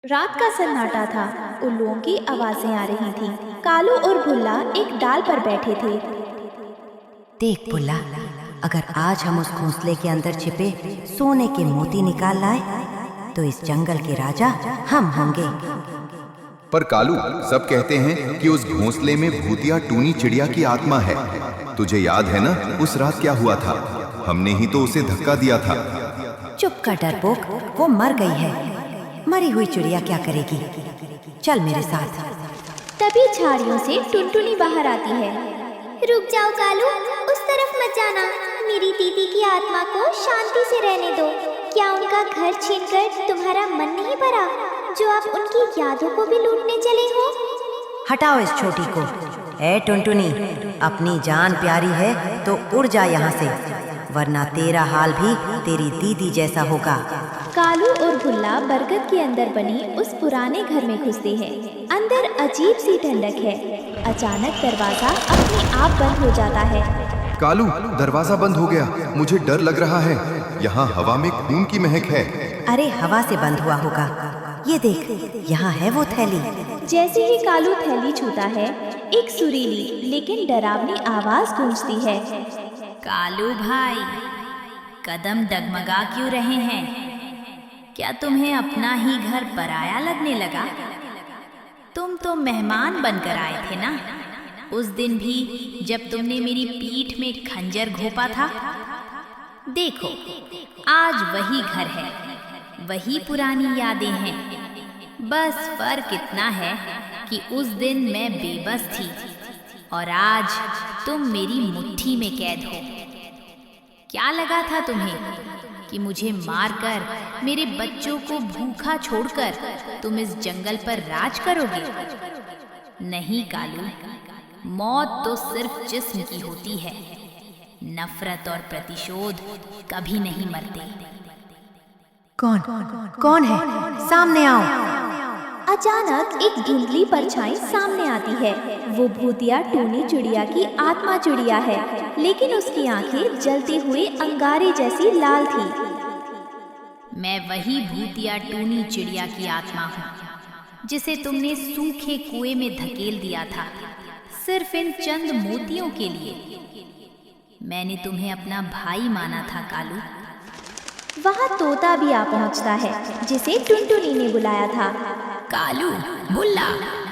रात का सन्नाटा था। उल्लुओं की आवाजें आ रही थीं। कालू और भुल्ला एक डाल पर बैठे थे। देख भुल्ला, अगर आज हम उस घोंसले के अंदर छिपे सोने के मोती निकाल लाए तो इस जंगल के राजा हम होंगे। पर कालू, सब कहते हैं कि उस घोंसले में भूतिया टूनी चिड़िया की आत्मा है। तुझे याद है ना उस रात क्या हुआ था? हमने ही तो उसे धक्का दिया था। चुप कर डरपोक, वो मर गई है। मरी हुई चिड़िया क्या करेगी? चल मेरे साथ। तभी झाड़ियों से टुनटुनी बाहर आती है। रुक जाओ कालू, उस तरफ मत जाना। मेरी दीदी की आत्मा को शांति से रहने दो। क्या उनका घर छीनकर तुम्हारा मन नहीं भरा, जो आप उनकी यादों को भी लूटने चले हो? हटाओ इस छोटी को। ए टुनटुनी, अपनी जान प्यारी है तो उड़ जा यहाँ से, वरना तेरा हाल भी तेरी दीदी जैसा होगा। कालू और भुल्ला बरगद के अंदर बनी उस पुराने घर में घुसते हैं। अंदर अजीब सी ठंडक है। अचानक दरवाजा अपने आप बंद हो जाता है। कालू, दरवाजा बंद हो गया। मुझे डर लग रहा है। यहाँ हवा में खून की महक है। अरे हवा से बंद हुआ होगा। ये देख, यहाँ है वो थैली। जैसे ही कालू थैली छूता है, एक सुरीली लेकिन डरावनी आवाज गूंजती है। कालू भाई, कदम डगमगा क्यों रहे हैं? क्या तुम्हें अपना ही घर पराया लगने लगा? तुम तो मेहमान बनकर आए थे ना, उस दिन भी जब तुमने मेरी पीठ में खंजर घोंपा था। देखो, आज वही घर है, वही पुरानी यादें हैं। बस फर्क इतना है कि उस दिन मैं बेबस थी और आज तुम मेरी मुट्ठी में कैद हो। क्या लगा था तुम्हें कि मुझे मारकर मेरे बच्चों को भूखा छोड़कर तुम इस जंगल पर राज करोगे? नहीं कालू, मौत तो सिर्फ जिस्म की होती है। नफरत और प्रतिशोध कभी नहीं मरते। कौन है? सामने आओ। अचानक एक धुंधली परछाई सामने आती है। वो भूतिया टूनी चिड़िया की आत्मा चिड़िया है, लेकिन उसकी आंखें जलते हुए अंगारे जैसी लाल थी। मैं वही भूतिया टूनी चिड़िया की आत्मा हूँ, जिसे तुमने सूखे कुएं में धकेल दिया था, सिर्फ इन चंद मोतियों के लिए। मैंने तुम्हें अपना भाई माना था कालू। वहाँ तोता भी आ पहुँचता है, जिसे टुनटुनी ने बुलाया था। कालू, भुल्ला,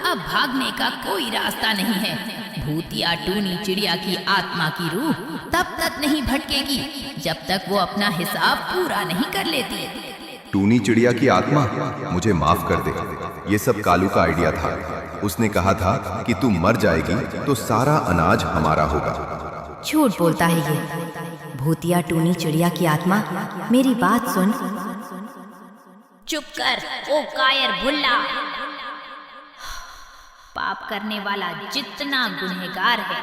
अब भागने का कोई रास्ता नहीं है। भूतिया टूनी चिड़िया की आत्मा की रूह तब तक नहीं भटकेगी जब तक वो अपना हिसाब पूरा नहीं कर लेती। टूनी चिड़िया की आत्मा, मुझे माफ कर दे। ये सब कालू का आइडिया था। उसने कहा था कि तू मर जाएगी तो सारा अनाज हमारा होगा। झूठ बोलता है ये भूतिया टूनी चिड़िया की आत्मा। मेरी बात सुन। चुप कर ओ कायर भुल्ला। पाप करने वाला जितना गुनहगार है,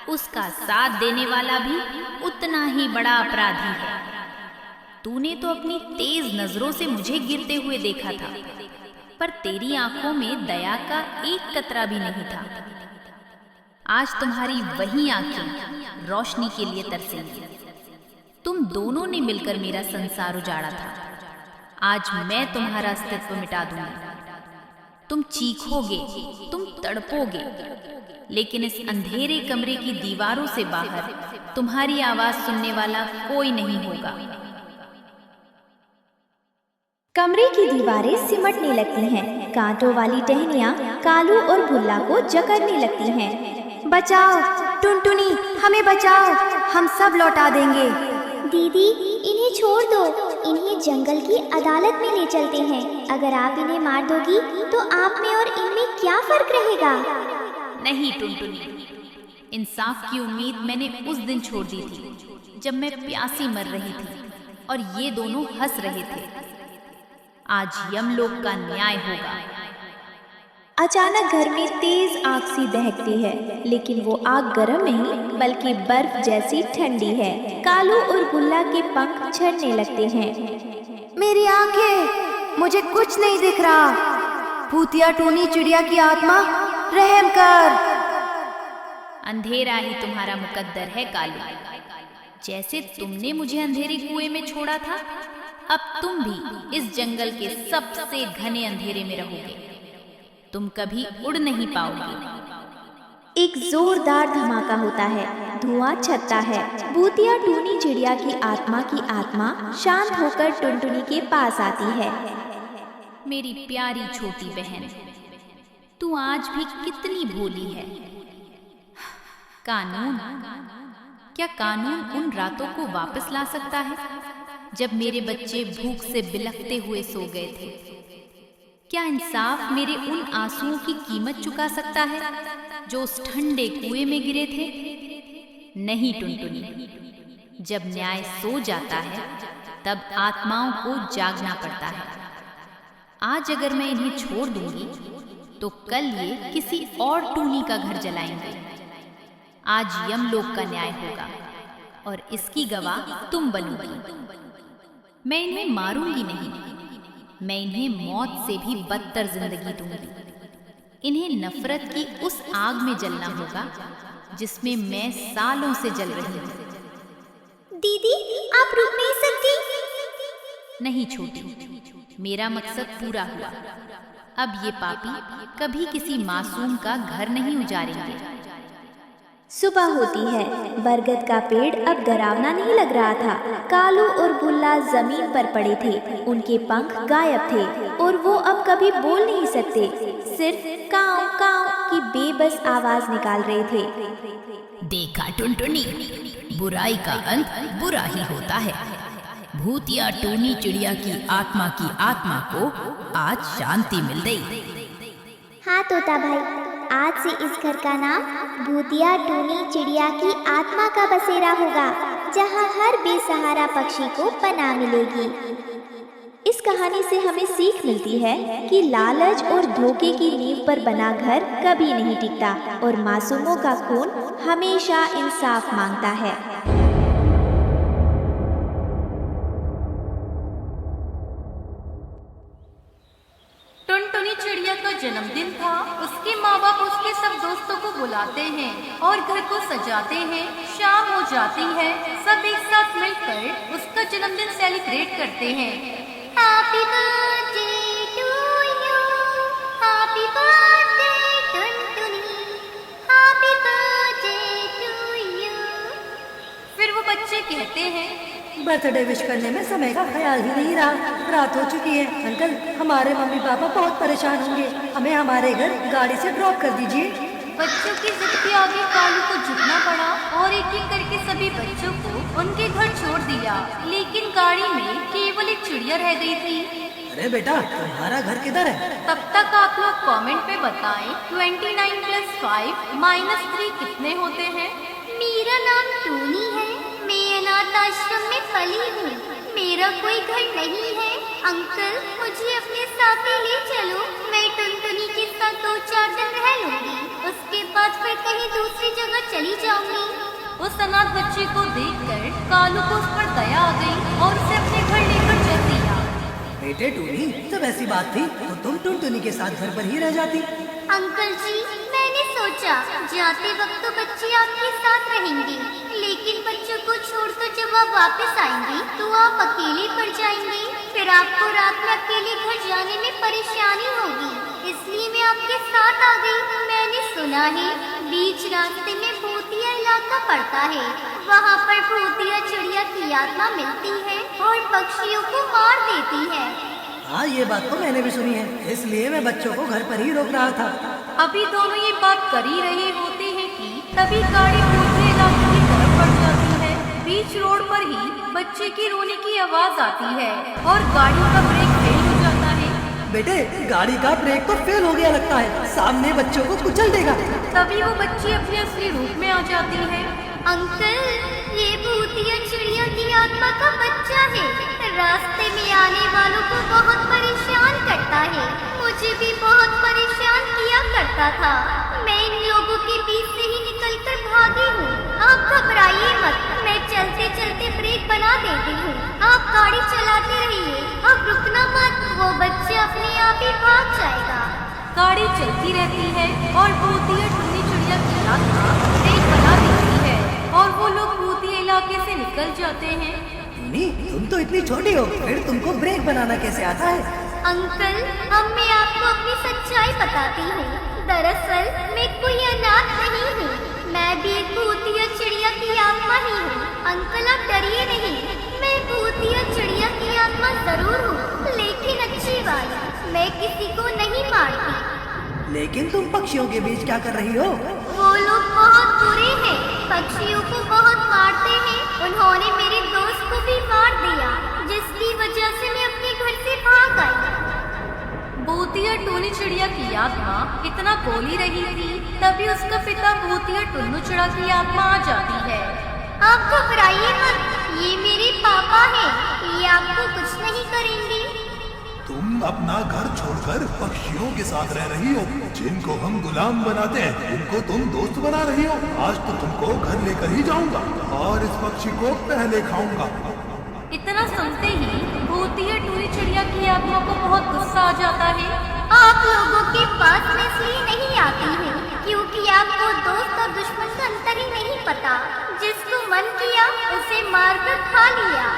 उसका साथ देने वाला भी उतना ही बड़ा अपराधी है। तूने तो अपनी तेज नजरों से मुझे गिरते हुए देखा था, पर तेरी आंखों में दया का एक कतरा भी नहीं था। आज तुम्हारी वही आंखें रोशनी के लिए तरसेंगी। तुम दोनों ने मिलकर मेरा संसार उजाड़ा था। आज मैं तुम्हारा अस्तित्व मिटा दूंगी। तुम चीखोगे, तुम तड़पोगे, लेकिन इस अंधेरे कमरे की दीवारों से बाहर तुम्हारी आवाज सुनने वाला कोई नहीं होगा। कमरे की दीवारें सिमटने लगती हैं। कांटों वाली टहनियाँ कालू और भुल्ला को जकड़ने लगती हैं। बचाओ टुनटुनी, हमें बचाओ, हम सब लौटा देंगे। दीदी, इन्हें छोड़ दो। इन्हें जंगल की अदालत में ले चलते हैं। अगर आप इन्हें मार दोगी तो आप में और इनमें क्या फर्क रहेगा? नहीं टुनटुनी, इंसाफ की उम्मीद मैंने उस दिन छोड़ दी थी जब मैं प्यासी मर रही थी और ये दोनों हंस रहे थे। आज यमलोक का न्याय होगा। अचानक घर में तेज आग सी दहकती है, लेकिन वो आग गर्म नहीं बल्कि बर्फ जैसी ठंडी है। कालू और भुल्ला के पंख झड़ने लगते हैं। मेरी आंखें, मुझे कुछ नहीं दिख रहा। भूतिया टूनी चिड़िया की आत्मा, रहम कर। अंधेरा ही तुम्हारा मुकद्दर है कालू। जैसे तुमने मुझे अंधेरे कुएं में छोड़ा था, अब तुम भी इस जंगल के सबसे घने अंधेरे में रहोगे। तुम कभी उड़ नहीं पाओगे। एक जोरदार धमाका होता है, धुआं छटता है। भूतिया टूनी चिड़िया की आत्मा शांत होकर टुनटुनी के पास आती है। मेरी प्यारी छोटी बहन, तू आज भी कितनी भोली है। कानून, क्या कानून उन रातों को वापस ला सकता है जब मेरे बच्चे भूख से बिलखते हुए सो गए थे? क्या इंसाफ मेरे उन आंसुओं की कीमत चुका सकता है जो उस ठंडे कुएं में गिरे थे? नहीं टुनटुनी, जब न्याय सो जाता है तब आत्माओं को जागना पड़ता है। आज अगर मैं इन्हें छोड़ दूंगी तो कल ये किसी और टूनी का घर जलाएंगे। आज यमलोक का न्याय होगा और इसकी गवाह तुम बनोगी। मैं इन्हें मारूंगी नहीं, मैं इन्हें मौत से भी बदतर जिंदगी दूंगी। इन्हें नफरत की उस आग में जलना होगा जिसमें मैं सालों से जल रही हूँ। दीदी, आप रुक नहीं सकती? नहीं छोटी, मेरा मकसद पूरा हुआ। अब ये पापी कभी किसी मासूम का घर नहीं उजाड़ेंगे। सुबह होती है। बरगद का पेड़ अब डरावना नहीं लग रहा था। कालू और बुल्ला जमीन पर पड़े थे, उनके पंख गायब थे और वो अब कभी बोल नहीं सकते, सिर्फ काव काव की बेबस आवाज निकाल रहे थे। देखा टुनटुनी, बुराई का अंत बुरा ही होता है। भूतिया टूनी चिड़िया की आत्मा को आज शांति मिल गई। हाँ तोता भाई, आज से इस घर का नाम भूतिया टूनी चिड़िया की आत्मा का बसेरा होगा, जहाँ हर बेसहारा पक्षी को पनाह मिलेगी। इस कहानी से हमें सीख मिलती है कि लालच और धोखे की नींव पर बना घर कभी नहीं टिकता और मासूमों का खून हमेशा इंसाफ मांगता है। टुनटुनी चिड़िया का जन्मदिन था। उसके माँ बाप उसके सब दोस्तों को बुलाते हैं और घर को सजाते हैं। शाम हो जाती है, सब एक साथ मिलकर उसका जन्मदिन सेलिब्रेट करते हैं। Happy birthday to you, happy birthday Tuntuni, happy birthday to you. फिर वो बच्चे कहते हैं, बर्थडे विश करने में समय का ख्याल ही नहीं रहा। रात हो चुकी है। अंकल, हमारे मम्मी पापा बहुत परेशान होंगे। हमें हमारे घर गाड़ी से ड्रॉप कर दीजिए। बच्चों की जिद के आगे कालू को झुकना पड़ा और एक एक करके सभी बच्चों को उनके घर छोड़ दिया। लेकिन गाड़ी में केवल एक चिड़िया रह गई थी। अरे बेटा, तुम्हारा घर किधर है? तब तक आप लोग कमेंट पे बताएं 29 + 5 - 3 कितने होते हैं? मेरा नाम टूनी है, मैं अनाथ आश्रम में पली हूँ। मेरा कोई घर नहीं है। अंकल, मुझे अपने साथ ही ले चलो। मैं टुनटुनी के साथ 2-4 दिन रह लूंगी, उसके बाद फिर कहीं दूसरी जगह चली जाऊंगी। उस अनाथ बच्चे को देखकर कालू को उस पर दया आ गई और उसे अपने घर लेकर चल दिया। बेटे टूनी, जब ऐसी बात थी तो तुम टुनटुनी के साथ घर पर ही रह जाती। अंकल जी, मैंने सोचा जाते वक्त तो बच्चे आपके साथ रहेंगे, लेकिन बच्चों को छोड़ तो जब आप वापस आएंगे तो आप अकेले पड़ जाएंगे। फिर आपको रात में अकेले घर जाने में परेशानी होगी, इसलिए मैं आपके साथ आ गई। मैंने सुना है बीच रास्ते में भूतिया इलाका पड़ता है, वहाँ पर भूतिया चिड़िया की आत्मा मिलती है और पक्षियों को मार देती है। हाँ, ये बात तो मैंने भी सुनी है, इसलिए मैं बच्चों को घर पर ही रोक रहा था। अभी दोनों ये बात कर ही रहे होते हैं कि तभी गाड़ी भूतिया इलाके की तरफ बढ़ जाती है। बीच रोड पर ही बच्चे की रोने की आवाज आती है और गाड़ी का ब्रेक फेल हो जाता है। बेटे, गाड़ी का ब्रेक तो फेल हो गया लगता है, सामने बच्चों को कुचल देगा। तभी वो बच्ची अपने असली रूप में आ जाती है। अंकल, ये भूतिया चिड़िया की आत्मा का बच्चा है, रास्ते में आने वालों को बहुत परेशान करता है। मुझे भी बहुत परेशान किया करता था। मैं इन लोगों के बीच से ही निकलकर भागी हूँ। आप घबराइए मत, मैं चलते चलते ब्रेक बना देती हूँ। आप गाड़ी चलाते रहिए, अब रुकना मत, वो बच्चा अपने आप ही भाग जाएगा। गाड़ी चलती रहती है और भूतिया टूनी चिड़िया की आत्मा ब्रेक बना देती है और वो लोग भूतिया इलाके से निकल जाते हैं। टुनटुनी, तुम तो इतनी छोटी हो, फिर तुमको ब्रेक बनाना कैसे आता है? अंकल, अब मैं आपको अपनी सच्चाई बताती हूँ। दरअसल मैं कोई अनाथ नहीं हूँ, मैं भी एक भूतिया चिड़िया की आत्मा ही हूँ। अंकल आप डरिए नहीं, मैं भूतिया चिड़िया की आत्मा जरूर हूँ, लेकिन अच्छी वाली। मैं किसी को नहीं मारती। लेकिन तुम पक्षियों के बीच क्या कर रही हो? वो लोग बहुत बुरे हैं, पक्षियों को बहुत मारते हैं। उन्होंने मेरे दोस्त को भी मार दिया, जिसकी वजह से मैं अपने घर से भाग आई। भूतिया टूनी चिड़िया की आत्मा इतना बोली रही थी, तभी उसका पिता भूतिया टुन्नू चिड़ा की आत्मा आ जाती है। आप घबराइए मत, ये मेरे पापा हैं, ये आपको कुछ नहीं करेंगे। तुम अपना घर छोड़कर पक्षियों के साथ रह रही हो, जिनको हम गुलाम बनाते हैं, उनको तुम दोस्त बना रही हो। आज तो तुमको घर लेकर ही जाऊंगा और इस पक्षी को पहले खाऊंगा। इतना सुनते ही भूतिया टूनी चिड़िया की आत्मा को बहुत गुस्सा आ जाता है। आप लोगों के पास मैं इसलिए नहीं आती हूँ क्योंकि आपको दोस्त और दुश्मन का अंतर ही नहीं पता। जिसको मन किया उसे मारकर खा लिया।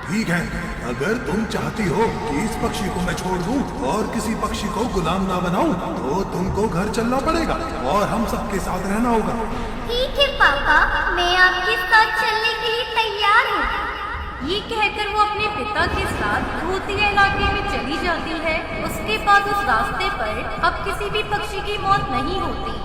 ठीक है, अगर तुम चाहती हो कि इस पक्षी को मैं छोड़ दूं और किसी पक्षी को गुलाम ना बनाऊं, तो तुमको घर चलना पड़ेगा और हम सबके साथ रहना होगा। ठीक है पापा, मैं आपके साथ चलने के लिए तैयार हूँ। ये कहकर वो अपने पिता के साथ भूतिया इलाके में चली जाती है। उसके बाद उस रास्ते पर अब किसी भी पक्षी की मौत नहीं होती।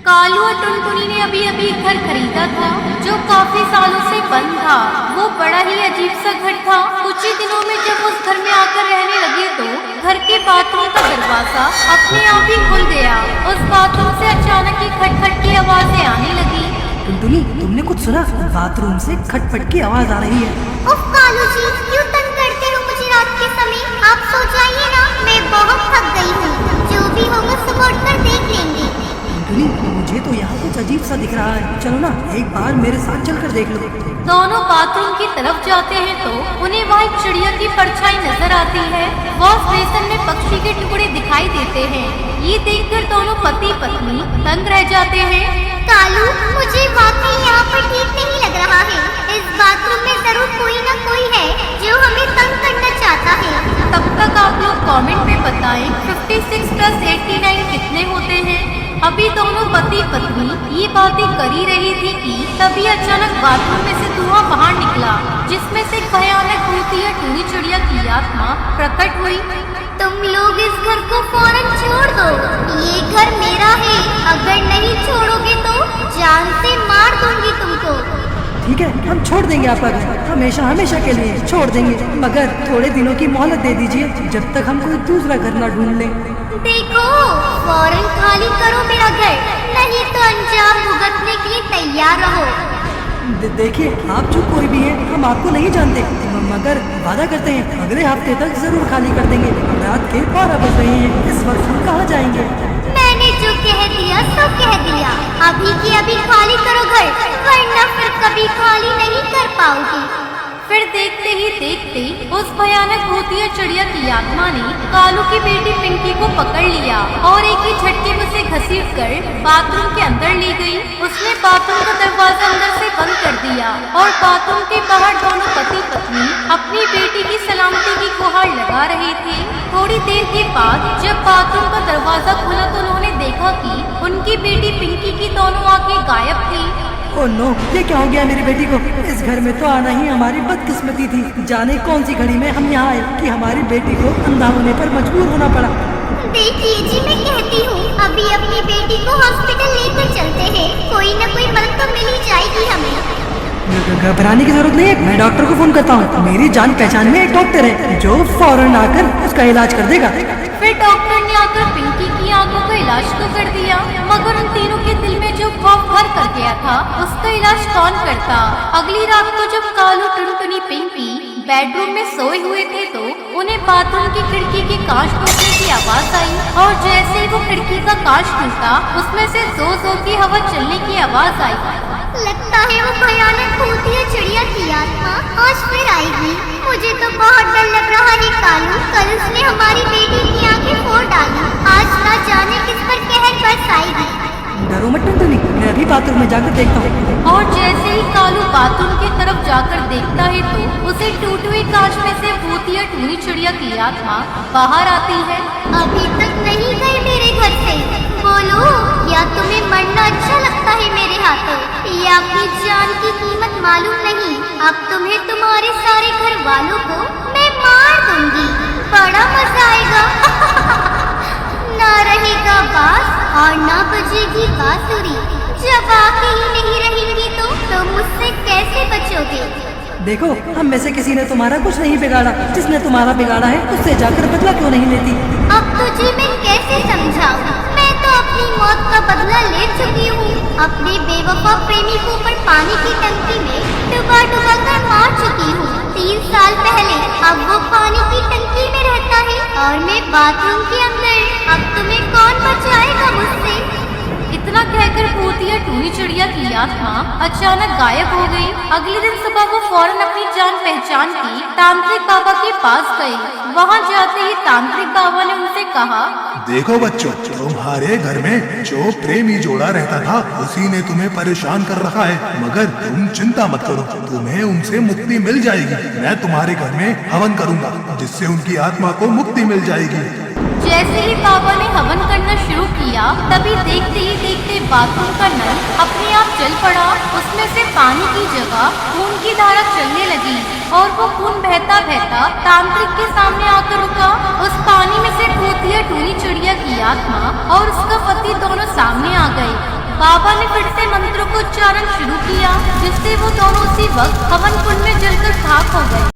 कालू और टुनटुनी ने अभी अभी एक घर खरीदा था, जो काफी सालों से बंद था। वो बड़ा ही अजीब सा घर था। कुछ ही दिनों में जब उस घर में आकर रहने लगे तो घर के बाथरूम का दरवाजा अपने आप ही खुल गया। उस बाथरूम से अचानक ही खटखट की आवाजें आने लगी। टुनटुनी, तुमने कुछ सुना? बाथरूम से खटपट की आवाज आ रही है। उफ कालू जी, क्यों तंग करते हो मुझे रात के समय? आप सो जाइए ना, मैं बहुत थक गई हूँ। जो भी होगा सुबह उठकर देख लेंगे। टुनटुनी, मुझे तो यहाँ कुछ अजीब सा दिख रहा है। चलो ना, एक बार मेरे साथ चलकर देख लो। दोनों बाथरूम की तरफ जाते हैं तो उन्हें वहाँ एक चिड़िया की परछाई नजर आती है। वॉश बेसिन में पक्षी के टुकड़े दिखाई देते हैं। ये देखकर दोनों पति पत्नी तंग रह जाते हैं। कालू, मुझे वाकई यहाँ पर ठीक नहीं लग रहा है। इस बाथरूम में जरूर कोई न कोई है जो हमें तंग करना चाहता है। तब तक आप लोग कमेंट में बताएं 56 + 89 कितने होते हैं। अभी दोनों पति पत्नी ये बातें कर ही रही थी कि तभी अचानक बाथरूम में से धुआं बाहर निकला, जिसमें से भयानक भूतिया टूनी चिड़िया की आत्मा प्रकट हुई। तुम लोग इस घर को फौरन छोड़ दो, ये घर मेरा है। अगर नहीं छोड़ोगे तो जान से मार दूंगी तुमको। ठीक है, हम छोड़ देंगे आपका घर, हमेशा हमेशा के लिए छोड़ देंगे, मगर थोड़े दिनों की मोहलत दे दीजिए, जब तक हम कोई दूसरा घर ना ढूंढ लें। देखो, फौरन खाली करो मेरा घर, नहीं तो अंजाम भुगतने के लिए तैयार रहो। देखिए, आप जो कोई भी हैं, हम आपको नहीं जानते, मगर वादा करते हैं अगले हफ्ते तक जरूर खाली कर देंगे। रात के 12 बज रहे हैं, इस वक्त हम कहाँ जाएंगे? मैंने जो कह दिया सो कह दिया। अभी की अभी खाली करो घर, वरना फिर कभी खाली नहीं कर पाओगी। फिर देखते ही देखते उस भयानक भूतिया चिड़िया की आत्मा ने कालू की बेटी पिंकी को पकड़ लिया और एक ही झटके में उसे घसीट कर बाथरूम के अंदर ले गई। उसने बाथरूम का दरवाजा अंदर से बंद कर दिया और बाथरूम के बाहर दोनों पति पत्नी अपनी बेटी की सलामती की गुहार लगा रहे थे। थोड़ी देर के बाद जब बाथरूम का दरवाजा खुला तो उन्होंने देखा कि उनकी बेटी पिंकी की दोनों आंखें गायब थी। ओह नो, ये क्या हो गया मेरी बेटी को? इस घर में तो आना ही हमारी बदकिस्मती थी। जाने कौन सी घड़ी में हम यहाँ आए कि हमारी बेटी को अंधा होने पर मजबूर होना पड़ा। देखिए जी, मैं कहती हूँ अभी अपनी बेटी को हॉस्पिटल लेकर चलते हैं। कोई न कोई मदद तो मिल ही जाएगी हमें। घबराने की जरूरत नहीं है, मैं डॉक्टर को फोन करता हूँ। मेरी जान पहचान में एक डॉक्टर है जो फौरन आकर उसका इलाज कर देगा। फिर डॉक्टर ने आकर पिंकी की आंखों का इलाज तो कर दिया, मगर उन तीनों के दिल में जो खौफ भर कर गया था उसका इलाज कौन करता। अगली रात को जब कालू, टुनटुनी, पिंकी बेडरूम में सोए हुए थे तो उन्हें बाथरूम की खिड़की के कांच टूटने की आवाज आई और जैसे ही वो खिड़की का कांच टूटा उसमें से जोर जोर की हवा चलने की आवाज आई। लगता है वो भयानक भूतिया चिड़िया की आत्मा आज फिर आएगी। मुझे तो बहुत डर लग रहा है कालू, कल उसने हमारी बेटी की आंखें फोड़ डाली। आज ना जाने किस पर कहर बरसाएगी। बाथरूम में जाकर देखता हूँ। और जैसे ही कालू बाथरूम की तरफ जाकर देखता है तो उसे टूटे हुए कांच में से भूतिया टूनी चिड़िया की आत्मा बाहर आती है। अभी तक नहीं गए मेरे घर से, बोलो या तुम्हें मरना अच्छा लगता है मेरे हाथों, या अपनी जान की कीमत मालूम नहीं। अब तुम्हें तुम्हारे सारे घर वालों को मैं मार दूंगी, बड़ा मजा आएगा। ना रहेगा बांस और ना बजेगी बांसुरी, जब आके ही नहीं रहेंगी तो मुझसे कैसे बचोगे? देखो, हम में से किसी ने तुम्हारा कुछ नहीं बिगाड़ा, जिसने तुम्हारा बिगाड़ा है उससे जाकर बदला क्यों नहीं लेती? अब तुझे मैं कैसे समझाऊं? मैं तो अपनी मौत का बदला ले चुकी हूँ। अपने बेवफा प्रेमी को ऊपर पानी की टंकी में डुबा डुबा कर मार चुकी हूँ 3 साल पहले। अब वो पानी की टंकी में रहता है और मैं बाथरूम के अंदर। अब तुम्हें कौन बचाएगा मुझसे? इतना कहकर भूतिया टूनी चिड़िया की आत्मा अचानक गायब हो गई। अगले दिन सुबह वो फौरन अपनी जान पहचान की तांत्रिक बाबा के पास गई। वहाँ जाते ही तांत्रिक बाबा ने उनसे कहा, देखो बच्चों, तुम्हारे घर में जो प्रेमी जोड़ा रहता था उसी ने तुम्हें परेशान कर रखा है, मगर तुम चिंता मत करो, तुम्हें उनसे मुक्ति मिल जाएगी। मैं तुम्हारे घर में हवन करूँगा जिससे उनकी आत्मा को मुक्ति मिल जाएगी। जैसे ही बाबा ने हवन करना शुरू किया तभी देखते ही देखते बाथरूम का नल अपने आप जल पड़ा। उसमें से पानी की जगह खून की धारा चलने लगी और वो खून बहता बहता तांत्रिक के सामने आकर रुका। उस पानी में से भूतिया टूनी चिड़िया की आत्मा और उसका पति दोनों सामने आ गए। बाबा ने फिर से मंत्रों को उच्चारण शुरू किया जिससे वो दोनों उसी वक्त हवन कुंड में जलकर खाक हो गए।